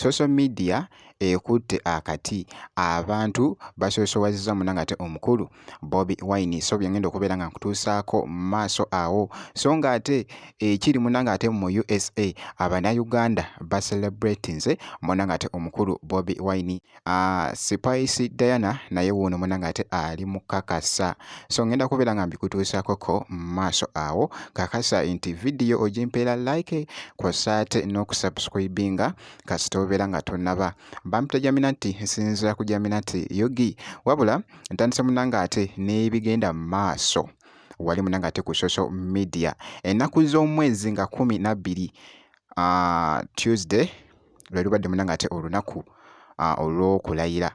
social media ekutte akati abantu basosowaziza munanga ate omukulu Bobi Wine. So byangenda okubeera nga nkutuusaako maaso awo so nga ate ekiri munanga ate mu USA Abannayuganda celebrate nze munanga ate omukulu Bobi Wine. Spice Diana naye wuno munanga ate ali mukakasa so ngenda kubeera nga mbikutuusaako maaso awo kakasa nti video ogimpeera like kw'osaate n'okusubscribinga kasita obeera nga tonnaba bamutajamina nti nsinzira kujamina nti yogi wabula ntandise munanga ate n'ebigenda mu maaso wali munanga ate ku social media ennaku z'omwezi nga 12 Tuesday lwe lubadde munanga ate olunaku olw'okulayira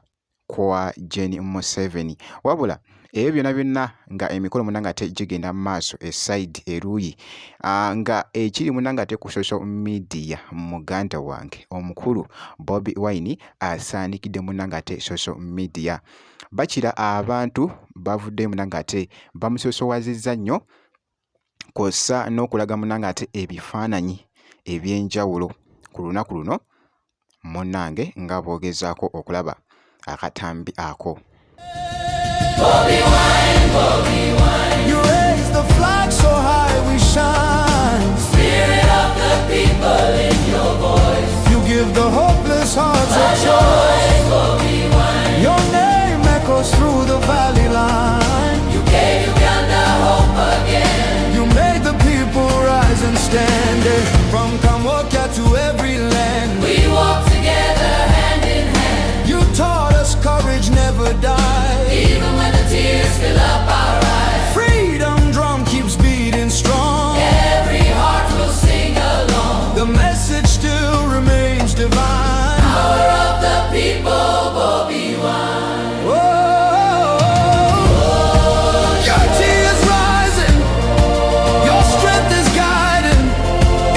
kwa Jane Museveni wabula ebyo byonna byonna nga emikolo munanga ate gigenda mu maaso eside eruuyi nga ekiri munanga ate ku social media muganda wange omukulu Bobi Wine asaanikidde munanga ate social media bakira abantu bavudde munanga ate bamusosowazizza nnyo kw'ossa n'okulaga munanga ate ebifaananyi eby'enjawulo ku lunaku luno munnange nga boogezaako okulaba akatambi ako. Bobi Wine, Bobi Wine. You raise the flag so high we shine. Spirit of the people in your voice. You give the hopeless hearts a choice. Bobi Wine. Your name echoes through the valley line. You gave Uganda hope again. You made the people rise and stand. From Kamwokya to every land. We walk together hand in hand. You taught us courage never dies. Even when the tears fill up our eyes. Freedom drum keeps beating strong. Every heart will sing along. The message still remains divine. Power of the people, Bobi Wine. Your tears rising. Your strength is guiding.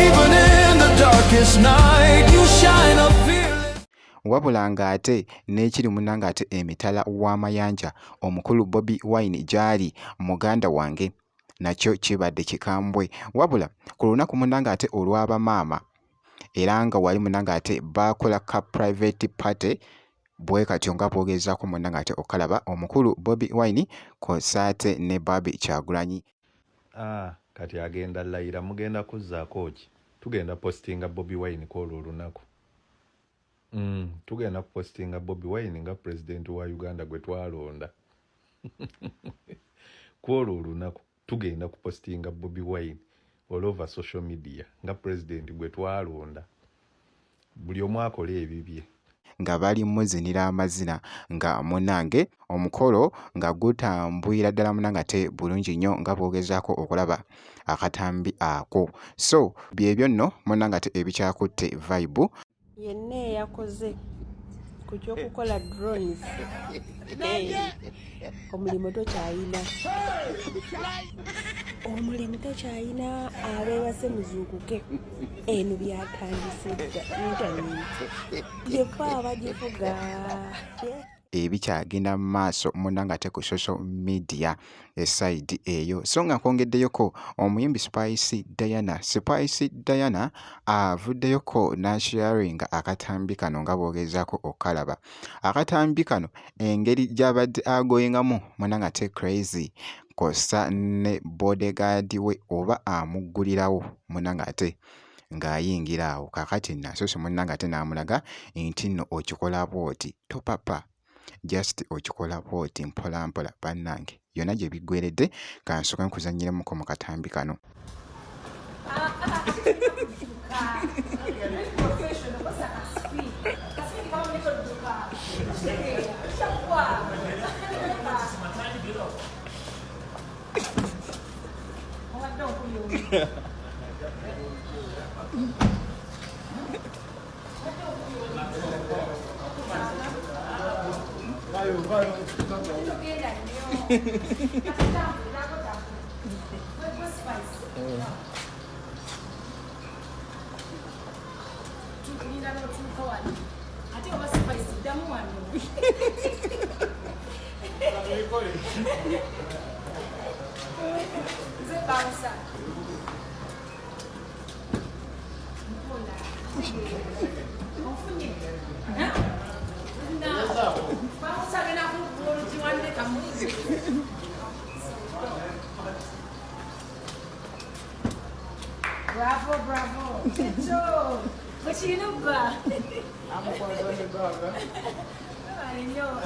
Even in the darkest night, you shine a fearless. Wabula nga ate n'ekiri munanga ate emitala w'amayanja omukulu Bobi Wine gyali muganda wange nakyo kibadde kikambwe wabula ku lunaku munanga ate olw'abamaama era nga wali munanga ate bakola ka private party bwe katyo nga boogezaako munanga ate okalaba omukulu Bobi Wine kw'osaate ne Barbie Kyagulanyi. Kati agenda layira mugenda kuzzaako ki tugenda postinga Bobi Wine kwolwo olunaku. Tugenda kupostinga Bobi Wine nga president wa Uganda gwe twalonda kwolwo olunaku tugenda kupostinga Bobi Wine all over social media nga president gwe twalonda buli omu akola ebibye nga bali muzinira amazina nga munange omukolo nga gutambwira ddala munanga ate bulungi nnyo nga boogezaako okulaba akatambi ako so byebyo nno munanga ate ebikyakutte vibe yenna yakoze ku kyokukola drones omulimu tokyayina abeebase muzuukuke eno byatandise dda intaneti yefa abagivuga ebikyagenda mu maaso munanga ate ku social media eside eyo so nga nkwongeddeyoko omuyimbi Spice Diana avuddeyoko n'asharinga akatambi kano nga boogezaako okalaba akatambi kano engeri gy'abadde agoyengamu munanga ate crazy kw'ossa ne bodyguard we oba amuggulirawo munanga ate ng'ayingira awo kakati nasoose munanga ate n'amulaga nti nno okikola bw'oti topapa just okikola bw'oti mpola mpola bannange yonna gye biggweredde kansooke nkuzannyiremuko mu katambi kano. Bravo, bravo. Eso. Machino ba? I'm a part of the dog. I know.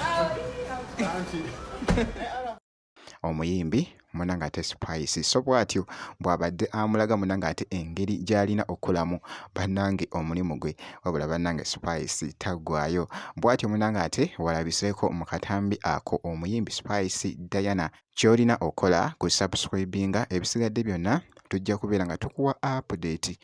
Omuyimbi munanga ate Spice so bw'atyo bw'abadde amulaga munanga ate engeri gy'alina okulamu bannange omulimu gwe wabula bannange Spice taggwayo bw'atyo munanga ate walabiseeko mu katambi ako omuyimbi Spice Diana ky'olina okola ku subscribinga ebisigadde byonna tujja kubeera nga tukuwa update